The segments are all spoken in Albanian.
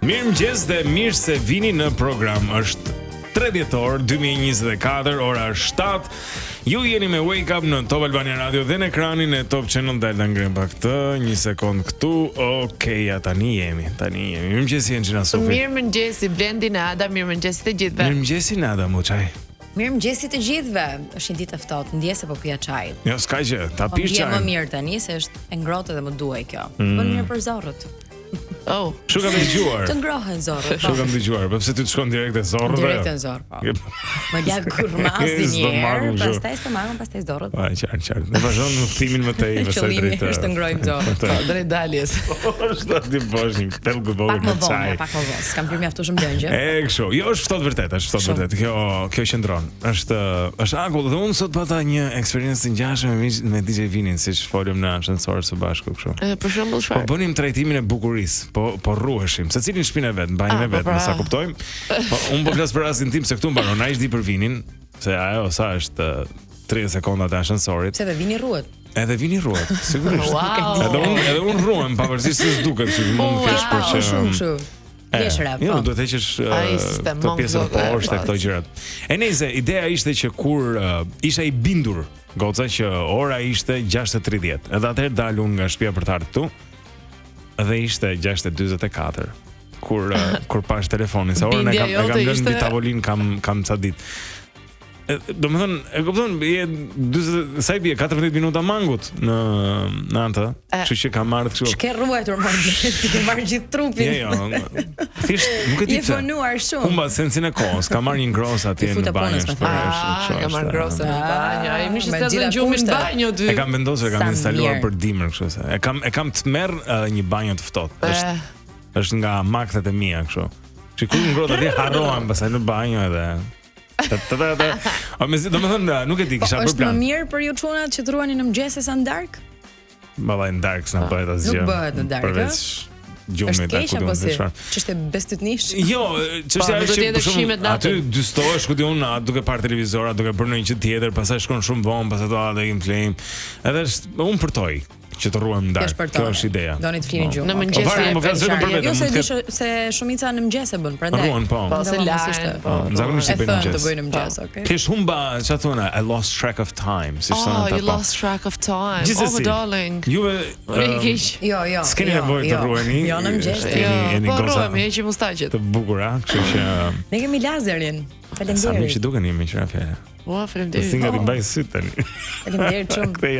Mirëmëngjes dhe mirë se vini në program. Është 3 dhjetor 2024, ora është 7. Ju jeni me Wake Up në Top Albania Radio dhe në ekranin e Top Channel. Dalë ngrim pak këtë, një sekond këtu. Okej, tani jemi. Mirëmëngjes Angela Sofi. Mirëmëngjes Blendi Nada, mirëmëngjes të gjithëve. Mirëmëngjes Nada Muçaj. Mirëmëngjes të gjithëve. Është një ditë e ftohtë, ndjes se po pija çaj. Jo, s'ka gjë, ta pish çaj. Më mirë tani se është e ngrohtë dhe më duaj kjo. Bën mirë për zorrët. Oh, Shu kam dëgjuar. Të ngrohen zorrët. Shu kam dëgjuar, po pse ti të shkon direkt te zorrët? Direkt te zorr, po. Më lag kurmazi një herë, pastaj stomakun, pastaj zorrët. Po, qartë. Ne vazhdon në kthimin më tej, pastaj drejt. Qëllimi është të ngrojmë zorrët. Po, drejt daljes. Është aty bosh një pellgu vogël me çaj. Pak më vonë, s'kam pirë mjaftueshëm dëngje. Kështu. Jo, është ftohtë vërtet, është ftohtë vërtet. Kjo qëndron. Është akull dhe unë sot pata një eksperiencë të ngjashme me DJ Vinin, siç folëm në ascensor së bashku kështu. Për shembull çfarë? Po bënim trajtimin e bukurisë, po rruheshim, secili në shtëpinë e vet, në banjën e vet, sa kuptojmë. Po unë po flas për rastin tim se këtu mbaron, ai s'di për Vinin, se ajo sa është 30 sekonda të ascensorit. Se Vini rruhet. Edhe Vini rruhet, sigurisht. Wow. Edhe unë rruhem, pavarësisht se s'duket, si mund të kesh për që Kështu. Leshra, po. Jo, duhet të heqësh të pjesën poshtë këto gjërat. E nejse, ideja ishte që kur isha i bindur goca që ora ishte 6:30. Edhe atëherë dalun nga shtëpia për të ardhur këtu. Dhe ishte 6:44 kur pash telefonin, sa orën e kam lënë mbi tavolinë kam ca ditë. Domethënë, e kupton, sa i bie 14 minuta mangut në anë, kështu që kam marrë kështu. Ç'ke ruajtur më ti ke marrë gjithë trupin. Jo. Thjesht nuk e di. Je fonuar shumë. Humba sensin e kohës, kam marrë një gros atje në banjë. Kam marrë grosën në banjë. Ai më ishte të gjumin në banjë dy. E kam vendosur, kam instaluar për dimër kështu se. E kam të merr një banjë të ftohtë. Është nga maktet e mia kështu. Çikur ngrohtë atje harroam pastaj në banjë edhe domethënë nuk e di, kisha për plan. Është më mirë për ju çunat që truani në mëngjes se sa në darkë? Balla në darkë s'na bëhet asgjë. Nuk bëhet në darkë. Përveç gjumit apo do të thosh. Ç'është bestytnish? Jo, ç'është ajo që për shembull aty dystohesh ku diun duke parë televizor, duke bërë ndonjë gjë tjetër, pastaj shkon shumë vonë, pastaj do të im flame. Edhe unë përtoj që të ruhem darkë. Kjo është ideja. Doni të flini gjumë. Në mëngjes jo se di se shumica në mëngjes e bën, prandaj. Ruan po. Po se lajnë. Zakonisht e bëjnë mëngjes. Të bëjnë mëngjes, okay. Kish humba, çfarë thonë? I lost track of time. Si thonë ata. You lost track of time. Oh darling. Juve Jo. S'keni nevojë të ruheni. Jo në mëngjes. Po ruhemi, heqim mustaqet. Të bukura, kështu që ne kemi lazerin. Faleminderit. Sa mirë që dukeni me qira fjalë. Ua, faleminderit. Singa ti mbaj syt tani. Faleminderit shumë. Kthej.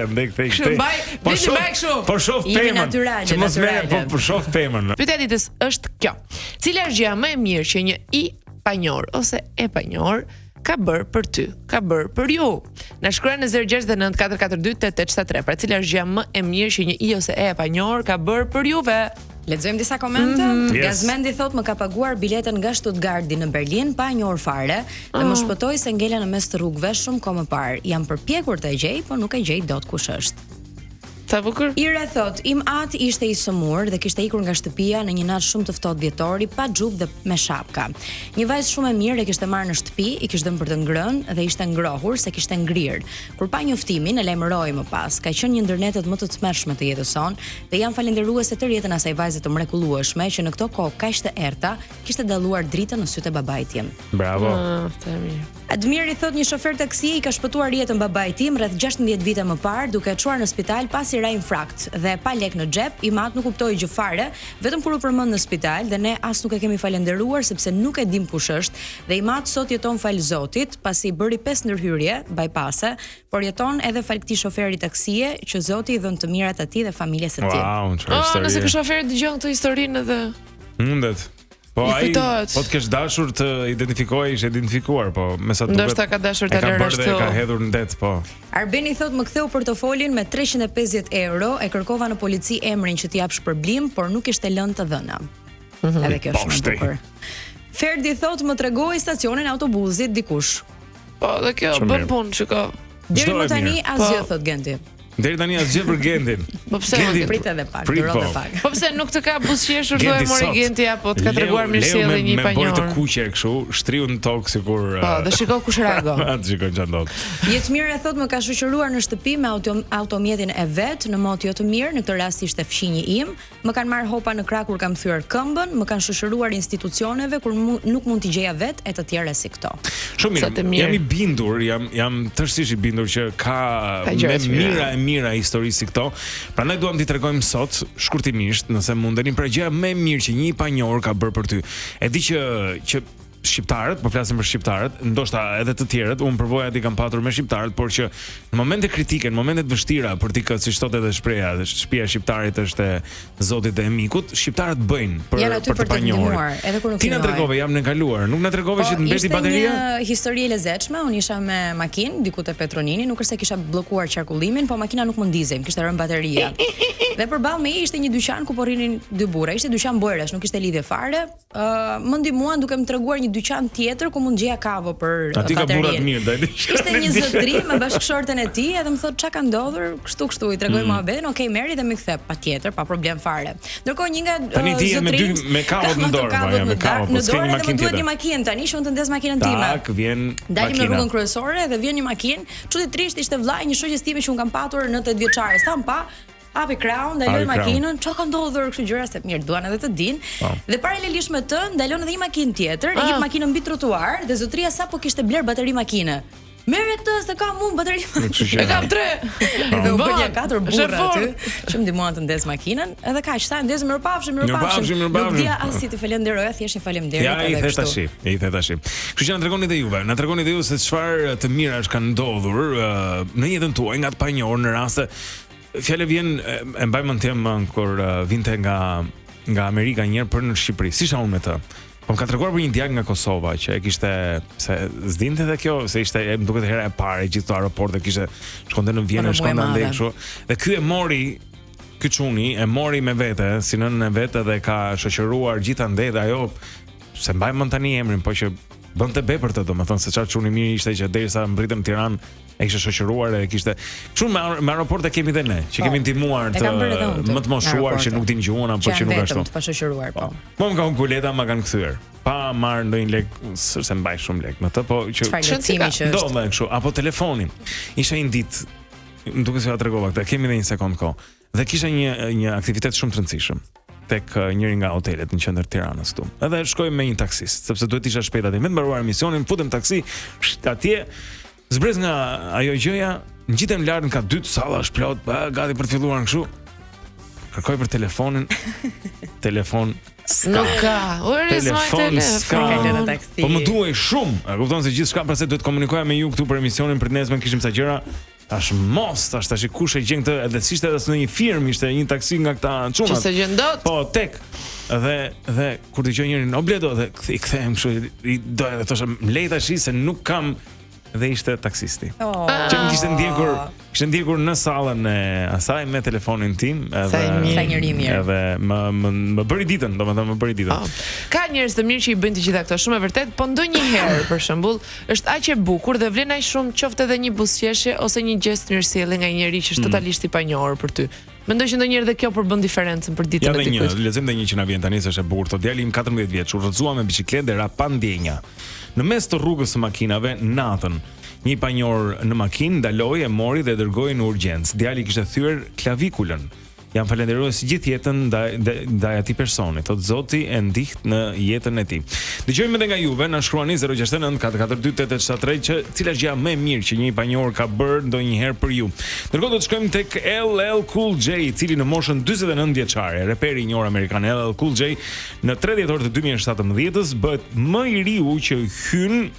Po shoh pemën. Që mos merr, po shoh pemën. Pyetja e ditës është kjo. Cila është gjëja më e mirë që një i panjor ose e panjor ka bërë për ty, ka bërë për ju? Na shkruani në 069 442 8873. Pra cila është gjëja më e mirë që një i ose e panjor ka bërë për juve? Lexojmë disa komente. Gazmendi thot më ka paguar biletën nga Stuttgarti në Berlin pa një orë fare dhe më shpëtoi se ngela në mes të rrugëve shumë kohë më parë. Jam përpjekur të e gjej, por nuk e gjej dot kush është. Sa bukur? Ire thot, im ati ishte i sëmur dhe kishte ikur nga shtëpia në një natë shumë të ftohtë dhjetori pa xhup dhe me shapka. Një vajzë shumë e mirë e kishte marrë në shtëpi, i kishte dhënë për të ngrënë dhe ishte ngrohur se kishte ngrirë. Kur pa njoftimin e lajmëroi më pas. Ka qenë një ndër netët më të tmerrshme të jetës son dhe jam falendëruese të rjetën asaj vajze të mrekullueshme që në këto kohë kaq të errta kishte dalluar dritën në sytë e babait tim. Bravo. Të mirë. Admiri thot një shofer taksi i ka shpëtuar jetën babait tim rreth 16 vite më parë duke e çuar në spital pasi ra infrakt dhe pa lek në xhep. I mat nuk kuptoi gjë fare, vetëm kur u përmend në spital dhe ne as nuk e kemi falendëruar sepse nuk e dim kush është dhe i mat sot jeton fal Zotit pasi bëri 5 ndërhyrje bypasse, por jeton edhe fal këtij shoferi taksie që Zoti i dhon të mirat atij dhe familjes së tij. Wow, çfarë? Nëse ky shofer dëgjon këtë historinë edhe mundet. Po ai po të kesh dashur të identifikohesh, identifikuar, po me sa duket. Ndoshta ka dashur ta lërë ashtu. Ka hedhur në det, po. Arbeni thot më ktheu portofolin me 350 euro, e kërkova në polici emrin që t'i jap shpërblim, por nuk ishte lënë të dhëna. Edhe kjo është shumë bukur. Ferdi thot më tregoi stacionin autobusit dikush. Po, dhe kjo bën punë, shiko. Deri më tani asgjë thot Genti. Deri tani asgjë për Gentin. Po pse prit edhe pak, duro edhe pak. Po pse nuk të ka buzëqeshur do e mori Genti apo të ka treguar mirësjellje një panjor. Me bërë të kuqe kështu, shtriu në tokë sikur. Po, dhe shikoj kush reagon. Atë shikoj çfarë ndodh. Jetmira thotë më ka shoqëruar në shtëpi me automjetin e vet, në mod jo të mirë, në këtë rast ishte fqinji im, më kanë marrë hopa në krah kur kam thyer këmbën, më kanë shoqëruar institucioneve kur nuk mund t'i gjeja vet e të tjera si këto. Shumë mirë. Jam i bindur, jam tërësisht i bindur që ka me mira historisë si këto. Prandaj duam t'i tregojmë sot shkurtimisht, nëse mundeni, për gjëja më mirë që një panjor ka bërë për ty. E di që shqiptarët, po flasim për shqiptarët, ndoshta edhe të tjerët, unë përvoja ti kam patur me shqiptarët, por që në momente kritike, në momente vështira, për ti këtë, siç thotë edhe shpreha, shtëpia e shqiptarit është e Zotit dhe e mikut, shqiptarët bëjnë për të panjohur. Ti na tregove jam në kaluar, nuk na tregove që të mbeti bateria? Ishte një histori e lezetshme, unë isha me makinë diku te Petronini, nuk është se kisha bllokuar qarkullimin, po makina nuk mund ndizej, kishte rënë bateria. Dhe përballë me ishte një dyqan ku po rrinin dy burra, ishte dyqan bojrash, nuk ishte lidhje fare. Më ndihmuan duke më treguar një dyqan tjetër ku mund gjeja kavo për baterinë. Aty ka burrat mirë, dali. Ishte një zotëri me bashkëshorten e tij, edhe më thotë çka ka ndodhur, kështu i tregoj mohabetin, okay, merri dhe më kthe, patjetër, pa problem fare. Ndërkohë një nga zotërit me kavot në dorë, me kavo, po s'ke një makinë tjetër. Duhet një makinë tani, që unë të ndes makinën time. Tak, vjen makina. Dalim në rrugën kryesore dhe vjen një makinë. Çuditërisht ishte vllai një shoqes time që un kam patur në 8 vjeçare. Stam pa hapi krahun, ndaloi makinën, çka ka ndodhur kështu gjëra se mirë duan edhe të dinë. Dhe paralelisht me të ndalon edhe një makinë tjetër, e jep makinën mbi trotuar dhe zotëria sapo kishte bler bateri makine. Merre këtë se kam unë bateri. E kam 3. Dhe u bënja 4 burra aty, që më ndihmuan të ndes makinën, edhe kaq, sa ndezëm mirëpafshim. Nuk dia as si të falenderoja, thjesht faleminderit edhe kështu. Ja, i the tash. Kështu që na tregoni dhe juve, na tregoni dhe ju se çfarë të mirash kanë ndodhur në jetën tuaj nga të panjohur në raste. Fjala vjen e mbaj mend them kur vinte nga Amerika një herë për në Shqipëri. Si isha unë me të? Po më ka treguar për një djalë nga Kosova që e kishte se s'dinte edhe kjo se ishte më duket hera e parë gjithë aeroporti kishte shkonte në Vjenë, shkonte andej kështu. Dhe ky e mori ky çuni e mori me vete si nënën e vet dhe ka shoqëruar gjithandej dhe ajo se mbaj mend tani emrin, po që bënte be për të, domethënë se çfarë çuni mirë ishte që derisa mbritëm në Tiranë e kishte shoqëruar e kishte kështu me aeroporte kemi dhe ne që kemi ndihmuar të më të moshuar që nuk din gjuhën apo që nuk ashtu. Pa shoqëruar po. Po më kanë kuleta ma kanë kthyer. Pa marr ndonjë lek, s'e mbaj shumë lek me të, po që do më kështu apo telefonin. Isha një ditë, më duket se ja tregova këtë, kemi edhe një sekond kohë. Dhe kisha një aktivitet shumë të rëndësishëm tek njëri nga hotelet në qendër Tiranës këtu. Edhe shkoj me një taksist, sepse duhet isha shpejt atje. Me mbaruar misionin, futem taksi, atje zbrez nga ajo gjëja, ngjitem lart ka 2 sallash plot, gati për të filluar kështu. Kërkoj për telefonin. Telefon nuk ka. Ore telefon. Po më duhej shumë. E kupton se gjithçka pse duhet të komunikoja me ju këtu për emisionin për nesër, kishim sa gjëra. Tash kush e gjen këtë, edhe si ishte edhe në një firmë, ishte një taksi nga këta çunat. Ç'se gjen dot? Po, tek. Dhe kur dëgjoj njërin obledo dhe i kthehem kështu, do edhe thosha mlej tash se nuk kam dhe ishte taksisti. Që më kishte ndjekur në sallën e asaj me telefonin tim, edhe sa njëri mirë. Edhe më bëri ditën, domethënë më bëri ditën. Ka njerëz të mirë që i bëjnë të gjitha këto, shumë e vërtet, po ndonjëherë për shembull, është aq e bukur dhe vlen aq shumë qoftë edhe një buzëqeshje ose një gest mirësjellje nga një njerëz që është totalisht i panjohur për ty. Mendoj që ndonjëherë dhe kjo përbën diferencën për ditën e dikujt. Ja, lexojmë edhe një që na vjen tani se është e bukur. Djali im 14 vjeç, udhëzua me biçikletë dhe ra pa ndjenja. Në mes të rrugës së makinave, natën, një panjor në makinë ndaloi e mori dhe dërgoi në urgjencë. Djali kishte thyer klavikulën. Jam falënderues gjithë jetën ndaj atij personi. Thot Zoti e ndiht në jetën e tij. Dëgjojmë edhe nga juve, na shkruani 069 442 873 cila është gjëja më e mirë që një panjor ka bërë ndonjëherë për ju. Ndërkohë do të shkojmë tek LL Cool J, i cili në moshën 49 vjeçare, reperi i njohur amerikan LL Cool J, në 3 dhjetor të 2017-s bëhet më i riu që hyn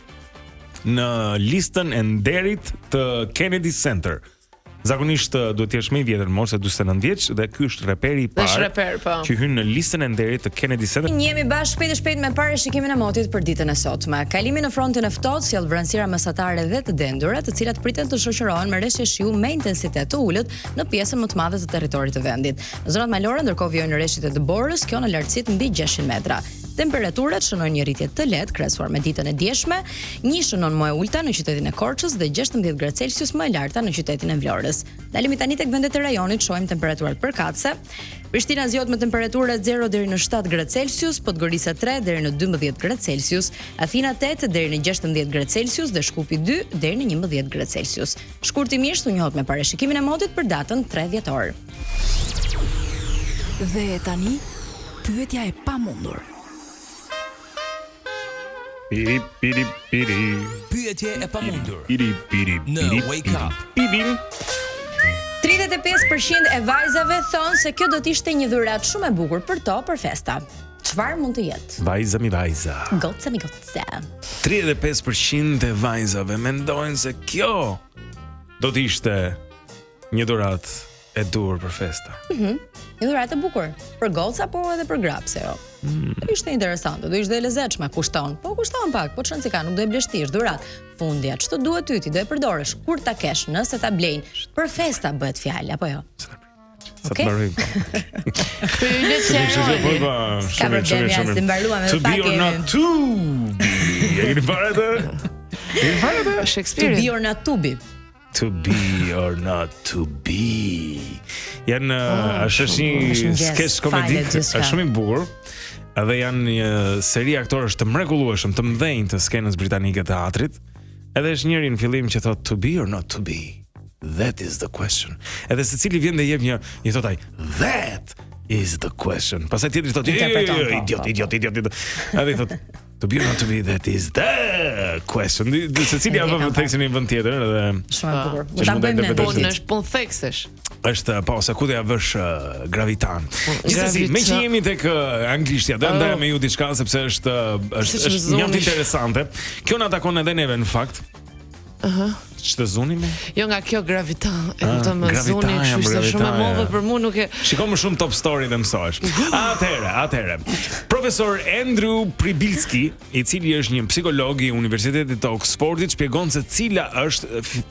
në listën e nderit të Kennedy Center. Zakonisht duhet të jesh më i vjetër, mos se 49 vjeç dhe ky është reperi i parë që hyn në listën e nderit të Kennedy Center. Ne jemi bashkë shpejt me parashikimin e motit për ditën e sotme. Kalimi në frontin e ftohtë sjell vranësira mesatare dhe të dendura, të cilat priten të shoqërohen me rreshje shiu me intensitet të ulët në pjesën më të madhe të territorit të vendit. Në zonat malore ndërkohë vijojnë rreshtit e dëborës, kjo në lartësitë mbi 600 metra. Temperaturat shënojnë një rritje të lehtë krahasuar me ditën e dieshme, 1 shënon më e ulta në qytetin e Korçës dhe 16 gradë Celsius më e larta në qytetin e Vlorës. Dalemi tani tek vendet e rajonit, shohim temperaturat përkatëse. Prishtina zgjodhet me temperatura 0 deri në 7 gradë Celsius, Podgorica 3 deri në 12 gradë Celsius, Athina 8 deri në 16 gradë Celsius dhe Shkupi 2 deri në 11 gradë Celsius. Shkurtimisht u njohët me parashikimin e modit për datën 3 dhjetor. Dhe tani, pyetja e pamundur. Piri. Pyetje e pamundur. Piri. Në Wake Up. 35% e vajzave thonë se kjo do të ishte një dhuratë shumë e bukur për to për festa. Çfarë mund të jetë? Vajza mi vajza. Goca mi goca. 35% e vajzave mendojnë se kjo do të ishte një dhuratë e dur për festa. Një dhuratë e bukur për goca, po edhe për gra, pse jo? Do ishte interesante, do ishte e lezetshme, kushton pak, po çon si ka, nuk do e blesh ti, është dhuratë. Fundja, ç'të duhet ty, ti do e përdorësh kur ta kesh, nëse ta blejnë. Për festa bëhet fjalë apo jo? Sa të mbaroj. Ka problemi as të mbaruam edhe pak. To be or not to be. Jeni para të? To Shakespeare. be or not to be. To be or not to be. Janë është një sketch komedi, është shumë i bukur. Edhe janë një seri aktorësh të mrekullueshëm, të mëdhenj të skenës britanike të teatrit. Edhe është njëri në fillim që thot to be or not to be. That is the question. Edhe secili vjen dhe jep një thot ai, that is the question. Pastaj tjetri thot idiot. Edhe i thot to be or not to be, that is the question. Secili ja vë theksin në vend tjetër edhe shumë e bukur. Ta bëjmë Po në punë theksesh. Është po se ku do ja vësh gravitan. Gjithsesi, me që jemi tek anglishtja, do ndaj me ju diçka sepse është një interesante. Kjo na takon edhe neve në fakt. Ç'të zuni me? Jo nga kjo gravitan, e kupton më zuni, kështu është shumë e modhe për mua, nuk e. Shikoj më shumë Top Story dhe mësohesh. Atëherë. Profesor Andrew Pribilski, i cili është një psikolog i Universitetit të Oxfordit, shpjegon se cila është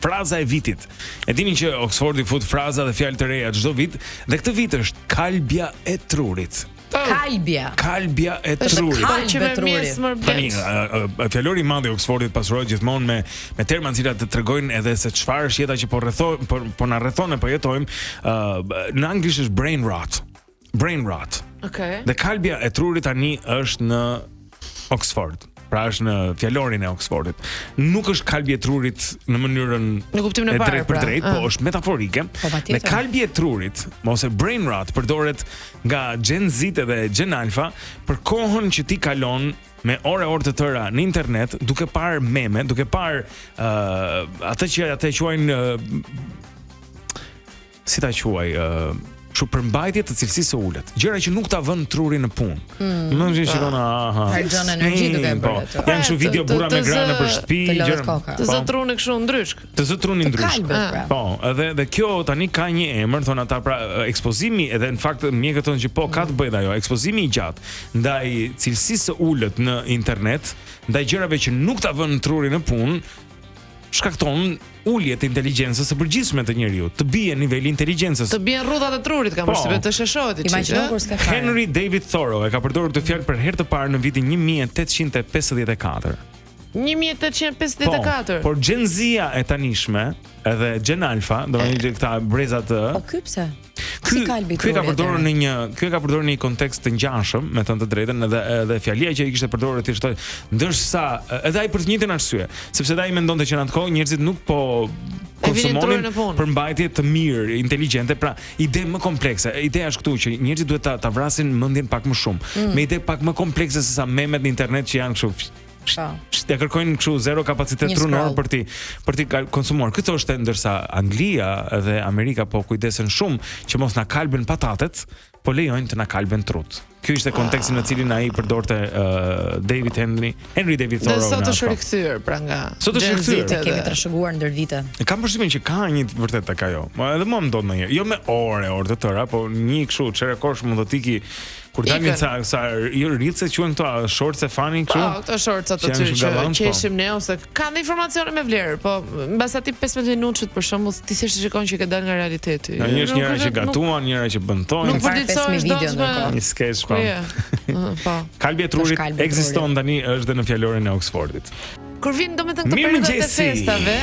fraza e vitit. E dini që Oxfordi fut fraza dhe fjalë të reja çdo vit, dhe këtë vit është kalbja e trurit. Kalbja e trurit. Tani, fjalori i madh i Oxfordit pasurohet gjithmonë me terma të cilat të tregojnë edhe se çfarë është jeta që po na rrethon e po jetojmë. Në anglisht është brain rot. Okej. Dhe kalbja e trurit tani është në Oxford. Pra është në fjalorin e Oxfordit. Nuk është kalbje e trurit në mënyrën në kuptimin e parë, për drejt, po është metaforike. Dhe kalbje e trurit, ose brain rot, përdoret nga Gen Z dhe Gen Alpha për kohën që ti kalon me orë të tëra në internet, duke parë meme, duke parë atë që ata quajnë si ta quaj, kështu përmbajtje të cilësisë së ulët. Gjëra që nuk ta vën trurin në punë. Më thënë shikon harxhon energji duke e bërë atë. Janë kështu video burra me gra nëpër shtëpi, gjëra. Të zotruani kështu ndryshk. Të zotruani ndryshk. Po, edhe kjo tani ka një emër, thon ata, pra ekspozimi, edhe në fakt mjekët thonë që po ka të bëjë ajo, ekspozimi i gjatë ndaj cilësisë së ulët në internet, ndaj gjërave që nuk ta vën trurin në punë, shkakton ulje të inteligjencës së përgjithshme të njeriu, të bie niveli inteligjencës. Të bien rrudhat e trurit, kam përshtypjen të sheshohet i çik. Henry David Thoreau e ka përdorur këtë fjalë për herë të parë në vitin 1854. 1854. Por Gen Z-a e tanishme, edhe Gen Alpha, domethënë këta brezat Po ky pse? Ky ka përdorur në një kontekst të ngjashëm, me thënë të drejtën, edhe fjalia që i kishte përdorur ti shtoj, ndërsa edhe ai për të njëjtën arsye, sepse ai mendonte që në atë kohë njerëzit nuk po konsumonin për mbajtje të mirë, inteligjente, pra ide më komplekse. Ideja është këtu që njerëzit duhet ta vrasin mendjen pak më shumë, me ide pak më komplekse se sa memet në internet që janë kështu. Ja kërkojnë kështu zero kapacitet trunor për ti konsumuar. Këtë është ndërsa Anglia dhe Amerika po kujdesen shumë që mos na kalben patatet, po lejojnë të na kalben trut. Ky ishte konteksti në cilin ai përdorte Henry David Thoreau. Dhe sot është rikthyer pra nga. Sot është rikthyer. Kemi trashëguar ndër vite. Kam përshtypjen që ka një vërtet tek ajo. Edhe mua më ndodh ndonjëherë, jo me orë të tëra, po një kështu çerekosh mund të tiki kur dalin sa rritse quhen këto shorts e fani kështu. Po, këto shorts ato që qeshim ne ose kanë informacione me vlerë, po mbas atij 15 minutësht për shembull ti thjesht shikon që ke dalë nga realiteti. Një është njëra që gatuan, njëra që bën tojnë. Nuk 5000 video ndërkohë. Një sketch po. Po. Kalbi e trurit ekziston tani, është dhe në fjalorin e Oxfordit. Kur vin domethënë këto periudhat e festave,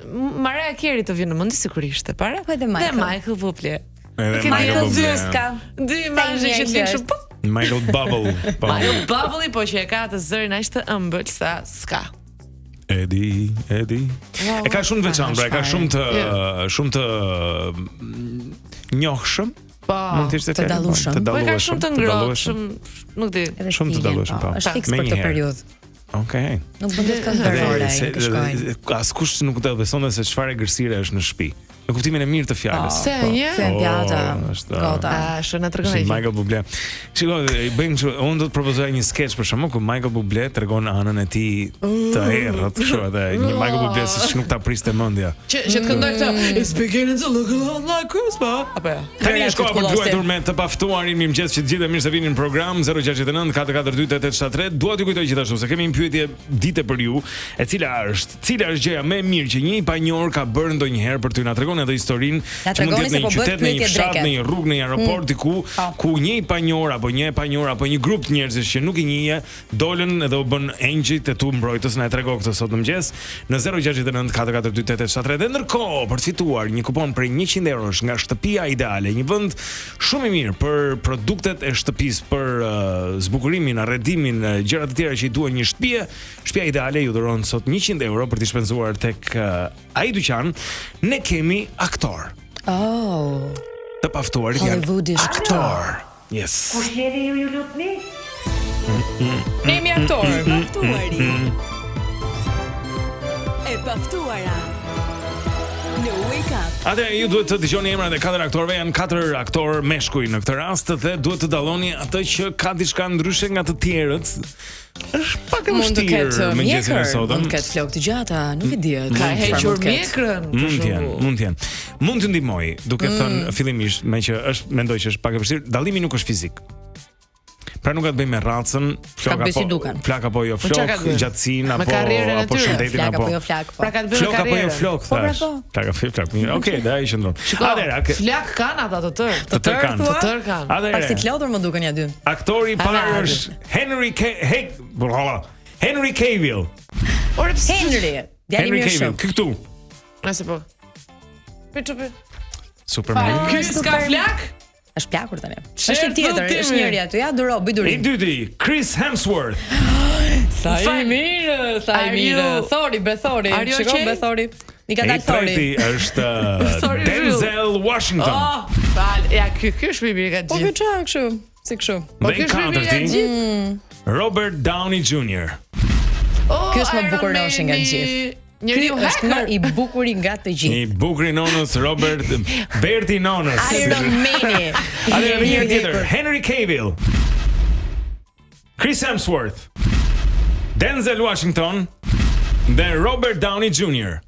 Mariah Carey të vjen në mend sigurisht e para. Po edhe Michael. Dhe Michael Bublé. Michael Zuska. Dy imazhe që të kështu. Michael Bubble. Michael Bubble po që e ka të zërin aq të ëmbël sa s'ka. Eddie. E ka shumë veçantë, e ka shumë të njohshëm. Po, të dallueshëm. Po ka shumë të ngrohtë, nuk di. Shumë të dallueshëm, po. Është fiks për këtë periudhë. Okej. Nuk bëhet këndërore. Askush nuk do të besonte se çfarë gërsire është në shtëpi. Në kuptimin e mirë të fjalës. Se një pjata. Gota. Është na tregon ai. Michael Bublé. Shikoj, bëjmë unë do të propozoja një sketch për shkakun ku Michael Bublé tregon anën e tij të errët, kështu edhe një Michael Bublé siç nuk ta priste mendja. Që të këndoj këtë It's beginning to look a lot like Christmas. Apo. Tani është koha për luajtur me të paftuarin, mirëmëngjes që të gjithë mirë se vini në program 069 442 8873. Dua t'ju kujtoj gjithashtu se kemi një pyetje dite për ju, e cila është gjëja më e mirë që një i panjohur ka bërë ndonjëherë për t'ju na tregon edhe historinë që mund të jetë në një qytet, në një fshat, në një rrugë, në një aeroport diku ku një i panjohur apo një e panjohur apo një grup njerëzish që nuk i njihje dolën edhe u bën engjëjt e tu mbrojtës. Na e trego këtë sot mëngjes në 069 442 8873. Dhe ndërkohë për të fituar një kupon për 100 eurosh nga Shtëpia Ideale, një vend shumë i mirë për produktet e shtëpisë, për zbukurimin, arredimin, gjërat e tjera që i duan një shtëpie. Shtëpia Ideale ju dhuron sot 100 euro për t'i shpenzuar tek ai dyqan. Ne kemi aktor. Të paftuarit janë aktor. Yes. Kush jeni ju lutni? Nemi aktor. Paftuari. E paftuara. Në Wake Up. Atë ju duhet të dëgjoni emrat e 4 aktorëve, janë 4 aktor meshkuj në këtë rast dhe duhet të dalloni atë që ka diçka ndryshe nga të tjerët. Është pak e vështirë me gjësin e sotëm. Mund të ketë flokë të gjata, nuk e di. Ka hequr mjekrën. Mund të jenë. Mund t'ju ndihmoj, duke thënë fillimisht, meqë mendoj që është pak e vështirë, dallimi nuk është fizik. Pra nuk ka të bëjë me racën, flak apo jo flok, gjatësinë apo shëndetin apo flak. Pra ka të bëjë me karrierën. Flok apo jo flok, thash. Flak apo flak. Okej, dhe ai qëndron. Atëherë, flak kanë ata të tërë. Të tërë kanë. Atëherë. Pak si të lodhur më duken ja dy. Aktori i parë është Henry Cavill. Henry Cavill, këtu. Nëse po. Piçupi. Superman. Ky s'ka flak? Është plakur tani. Është i tjetër, është njëri aty, ja duro, bëj durim. I dyti, Chris Hemsworth. Sa i mirë. Thori, shikoj Thori. I ka dalë Thori. I treti është Denzel Washington. Fal, ja ky është më mirë nga gjithë. Po ky çfarë kështu? Si kështu? Po ky është më mirë nga gjithë. Robert Downey Jr. Ky është më bukurësh nga gjithë. Njeriu është më i bukuri nga të gjithë. I bukuri nonës Robert Berti nonës. Iron Man. Ale një tjetër, Henry Cavill. Chris Hemsworth. Denzel Washington dhe Robert Downey Jr.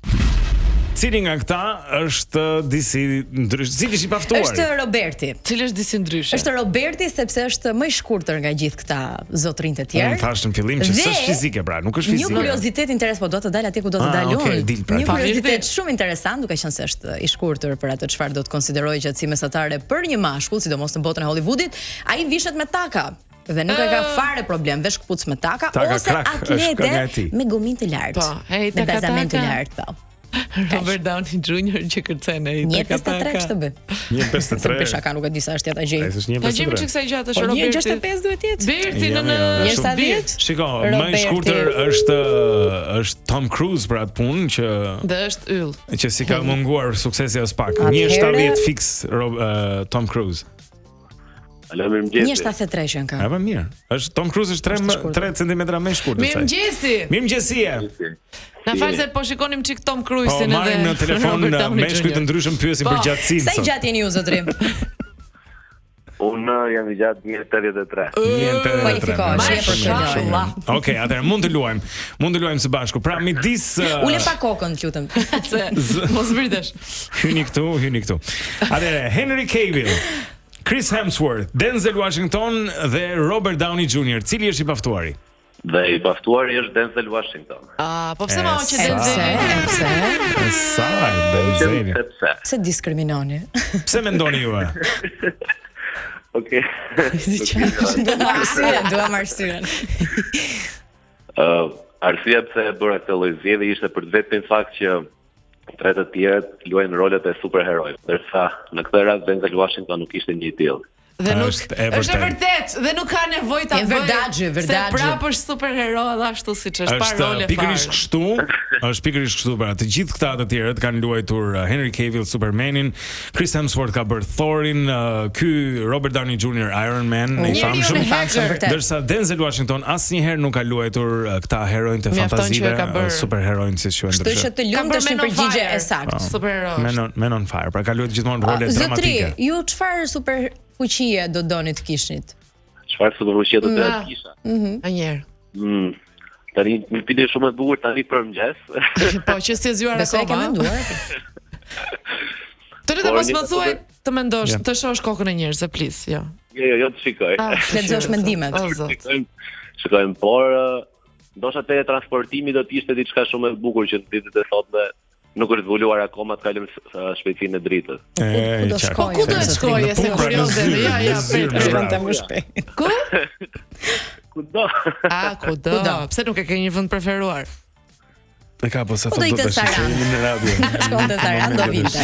Cili nga këta është disi ndryshe? Cili është i paftuar? Është Roberti. Cili është disi ndryshe? Është Roberti sepse është më i shkurtër nga gjithë këta zotrinj të tjerë. Unë thash në fillim që s'është fizike, pra, nuk është fizike. Një kuriozitet interes, po do të dalë atje ku do të dalë unë. Një kuriozitet shumë interesant, duke qenë se është i shkurtër për atë çfarë do të konsiderojë gjatësi mesatare për një mashkull, sidomos në botën e Hollywoodit, ai vishet me taka. Dhe nuk e ka fare problem, vesh kputuc me taka ose atlete me gomin të lartë. Me bazament të lartë, po. Robert Downey Jr. që kërcen ai taka. 1.53 kështu bë. 1.53. Pesha ka nuk e di sa është jeta gjej. Ta gjejmë çka gjatë është Roberti. 1.65 duhet jetë. Berti në 1.70. Shiko, më i shkurtër është Tom Cruise për atë punë që dhe është yll. Që si ka munguar suksesi as pak. 1.70 fiks Tom Cruise. Alo, mirëmëngjes. 1.73 që ka. Apo mirë. Është Tom Cruise është 3 cm më i shkurtër. Mirëmëngjesi. Na fal se po shikonim çik Tom Cruise-in edhe. Po në telefon me shkujt të ndryshëm pyesin për gjatësinë. Sa i gjatë jeni ju zotrim? Unë jam i gjatë 1.83. Kualifikohesh për këtë. Okej, atëherë mund të luajmë së bashku. Pra midis Ule pa kokën, lutem. Mos vritesh. Hyni këtu. Atëherë Henry Cavill, Chris Hemsworth, Denzel Washington dhe Robert Downey Jr. Cili është i paftuari? Dhe i paftuari është Denzel Washington. Po pse ma që Denzel? Sa Denzel? Pse diskriminoni? Pse mendoni ju? Okej. Duam arsyen. Arsyeja pse e bëra këtë lloj zgjedhje ishte për vetëm fakt që tre të tjerët luajnë rolet e superherojve, ndërsa në këtë rast Denzel Washington nuk ishte një i tillë. Dhe nuk Është e është e vërtetë. vërtet dhe nuk ka nevojë ta E bëjë. verdagje. Se prapë është superhero edhe ashtu siç është pa Është role pikërisht fare. kështu, është pikërisht kështu pra. Të gjithë këta të tjerët kanë luajtur Henry Cavill Supermanin, Chris Hemsworth ka bërë Thorin, ky Robert Downey Jr. Iron Man, i Njeriu famshëm, në hacker. vërtet. ndërsa Denzel Washington asnjëherë nuk ka luajtur këta heronjë të Mjafton që fantazive, ka bërë- superheronjë siç quhen Kështu që ndryshe. të lumë bërë është një Men on përgjigje Fire. e saktë. Superhero. Men on fire, pra ka luajtur gjithmonë role Zotri, dramatike. ju çfarë super fuqie do doni të kishnit? Çfarë superfuqie do të Na. kisha? Anjëherë. Tani një pyetje shumë e bukur tani për mëngjes. Po që s'e zgjuar Besoj e ke akoma. menduar. Të lutem Por mos një më thuaj të mendosh, Ja. të shohësh kokën e njerëzve, please, jo. Jo, të shikoj. Lexosh mendimet. O zot. Shikojmë, por ndoshta teletransportimi do të ishte diçka shumë e bukur që në ditët e sotme nuk është zbuluar akoma të kalojmë shpejtësinë e dritës. Ku do Po ku do të shkojë se Në punë, kurioze, në ja, ja, zyrë, prit. në Shkonte më shpejt. Ku? Kudo. Kudo. Kudo. Pse nuk e ke një vend preferuar? E ka po sa Po thotë do do ikte të Saran. shihni në radio. Shkonte Saran do vinte.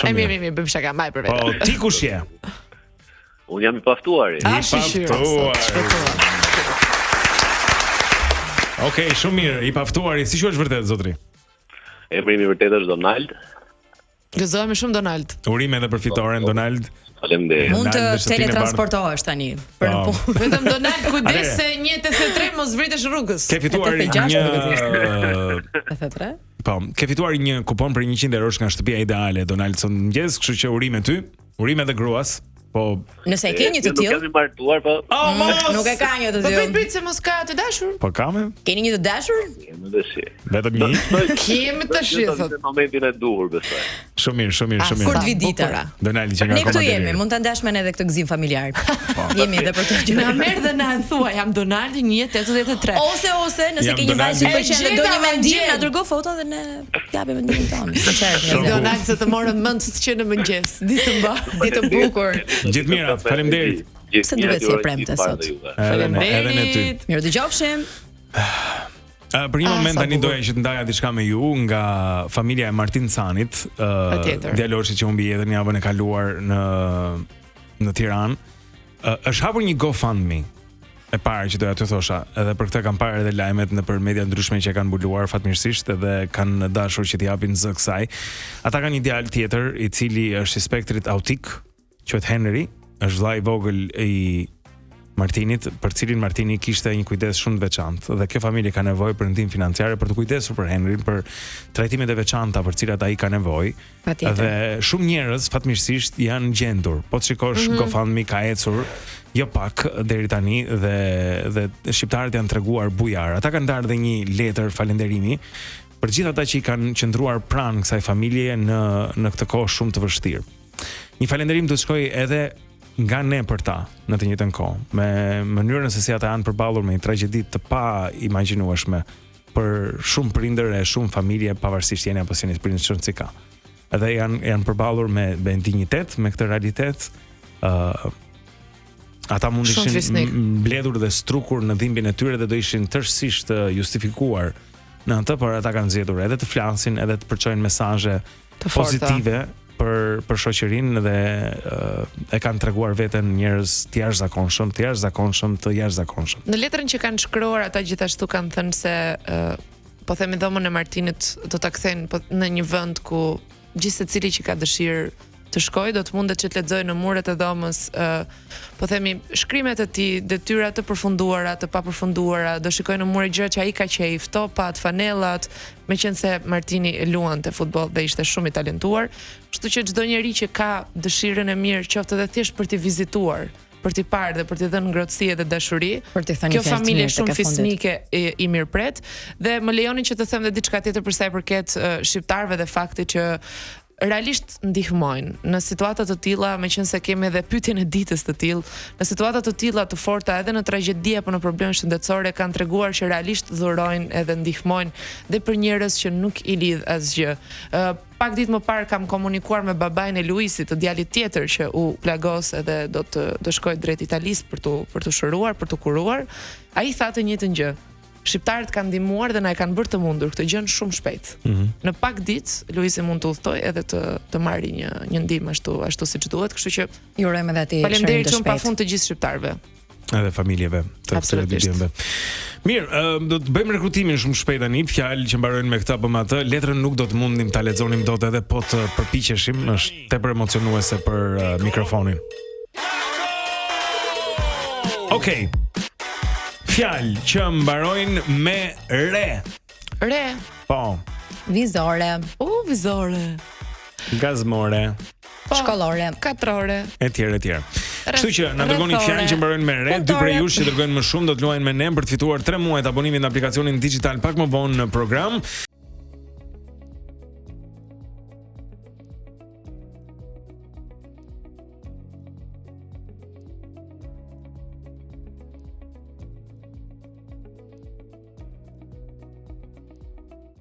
E mirë, bëjmë shaka, mbaj për Po vetë. ti kush je? Unë jam i paftuar. A shqyrë. Okej, shumë mirë, i paftuari, si quhesh vërtet zotri? Emri im i vërtet është Donald. Gëzohemi shumë Donald. Urime edhe për fitoren Donald. Faleminderit. Mund të Donald, është tigër teletransportohesh tani për në Po. punë. Vetëm Donald kujdes Are. se 183 mos vritesh rrugës. Ke fituar 86 një 83? po, ke fituar një kupon për 100 eurosh nga shtëpia ideale Donald son mëngjes, kështu që urime ty, urime edhe gruas. Po, Nëse e ke një të Nuk tillë, jam i martuar, po nuk e ka një të Po prit tillë. prit se mos ka të dashur. po kame? Keni një të dashur? jam edhe shi. Vetëm një. Kemi të shithët. Në momentin e duhur, besoj. Shumë mirë, shumë mirë, shumë Kur mirë. të vi dita? Donaldi që nga Ne këtu akoma jemi, deri. mund ta ndash me ne edhe këtë gëzim familjar. Jemi edhe për këtë Na gjë. merr dhe na thua, jam Donald 183. Ose nëse Jam ke një vajzë që Donaldi. pëlqen dhe do një mendim, na dërgo foto dhe ne japim mendimin tonë. Sinqert. Donald se të morën mend të që në mëngjes. Ditë mba. Ditë bukur. Gjithë mira, faleminderit. Se duhet si e premte sot. Edhe ne ty. Mirë dëgjofshim. Për një moment sa tani bukur. doja që të ndaja diçka me ju nga familja e Martin Canit, Patjetër. djaloshi që humbi jetën javën e kaluar në Tiranë. Është hapur një GoFundMe. E para që doja t'ju thosha, edhe për këtë kam parë edhe lajmet nëpër media ndryshme që e kanë mbuluar fatmirësisht edhe kanë dashur që t'i japin zë kësaj. Ata kanë një djalë tjetër i cili është i spektrit autik, quhet Henry, është vllai i vogël i Martinit, për cilin Martini kishte një kujdes shumë të veçantë dhe kjo familje ka nevojë për ndihmë financiare për të kujdesur për Henrin, për trajtimet e veçanta për cilat ai ka nevojë. Patjetër. Dhe shumë njerëz fatmirësisht janë gjendur. Po të shikosh GoFundMe ka ecur jo pak deri tani dhe shqiptarët janë treguar bujar. Ata kanë ndarë dhe një letër falënderimi për gjithë ata që i kanë qëndruar pranë kësaj familjeje në këtë kohë shumë të vështirë. Një falënderim do të shkojë edhe nga ne për ta në të njëjtën kohë, me mënyrën se si ata janë përballur me një tragjedi të pa imagjinueshme për shumë prindër e shumë familje pavarësisht jeni apo jeni prindër çon si ka. Edhe janë përballur me dinjitet, me këtë realitet. Ata mund Shumë ishin fisnik. mbledhur dhe strukur në dhimbjen e tyre dhe do ishin tërësisht justifikuar në atë, por ata kanë zgjedhur edhe të flasin, edhe të përçojnë mesazhe Të forta. pozitive për shoqërinë dhe e kanë treguar veten njerëz të jashtëzakonshëm, të jashtëzakonshëm. Në letrën që kanë shkruar ata gjithashtu kanë thënë se po themi dhomën e Martinit do ta kthejnë në një vend ku gjithë secili që ka dëshirë të shkojë do të mundet që të lexojë në muret e dhomës po themi shkrimet e tij, detyra të përfunduara, të papërfunduara, do shikojë në mure gjëra që ai ka qejf, topat, fanellat, meqense Martini luante futboll dhe ishte shumë i talentuar, kështu që çdo njeri që ka dëshirën e mirë, qoftë edhe thjesht për t'i vizituar, për t'i parë dhe për t'i dhënë ngrohtësi dhe dashuri. Për t'i thënë Kjo një fjalë të familje mirë tek shumë e fundit. fisnike i mirëpret dhe më lejoni që të them edhe diçka tjetër për sa i përket shqiptarëve dhe faktit që realisht ndihmojnë në situata të tilla, meqense kemi edhe pyetjen e ditës të tillë, në situata të tilla të forta edhe në tragjedi apo në probleme shëndetësore kanë treguar që realisht dhurojnë edhe ndihmojnë dhe për njerëz që nuk i lidh asgjë. Pak ditë më parë kam komunikuar me babain e Luisit, të djalit tjetër që u plagos edhe do shkojë drejt Italisë për të shëruar, për të kuruar. Ai tha të njëjtën gjë. Shqiptarët kanë ndihmuar dhe na e kanë bërë të mundur këtë gjë shumë shpejt. Në pak ditë Luisi mund të udhtoj edhe të marrë një ndihmë ashtu siç duhet, kështu që ju urojmë edhe atij. Faleminderit shumë pafund të gjithë shqiptarëve. Edhe familjeve të këtyre dy djemve. Mirë, do të bëjmë rekrutimin shumë shpejt tani, fjalë që mbarojnë me këtë apo me atë. Letrën nuk do të mundim ta lexonim dot edhe po të përpiqeshim, është tepër emocionuese për mikrofonin. Okej. Fjalë që mbarojnë me re. Re. Po. Vizore. Vizore. Gazmore. Shkollore. Katrore. Etj. Kështu që na dërgoni fjalë që mbarojnë me re, dy prej jush që dërgojnë më shumë do të luajnë me ne për të fituar 3 muaj abonimin në aplikacionin digital pak më vonë në program.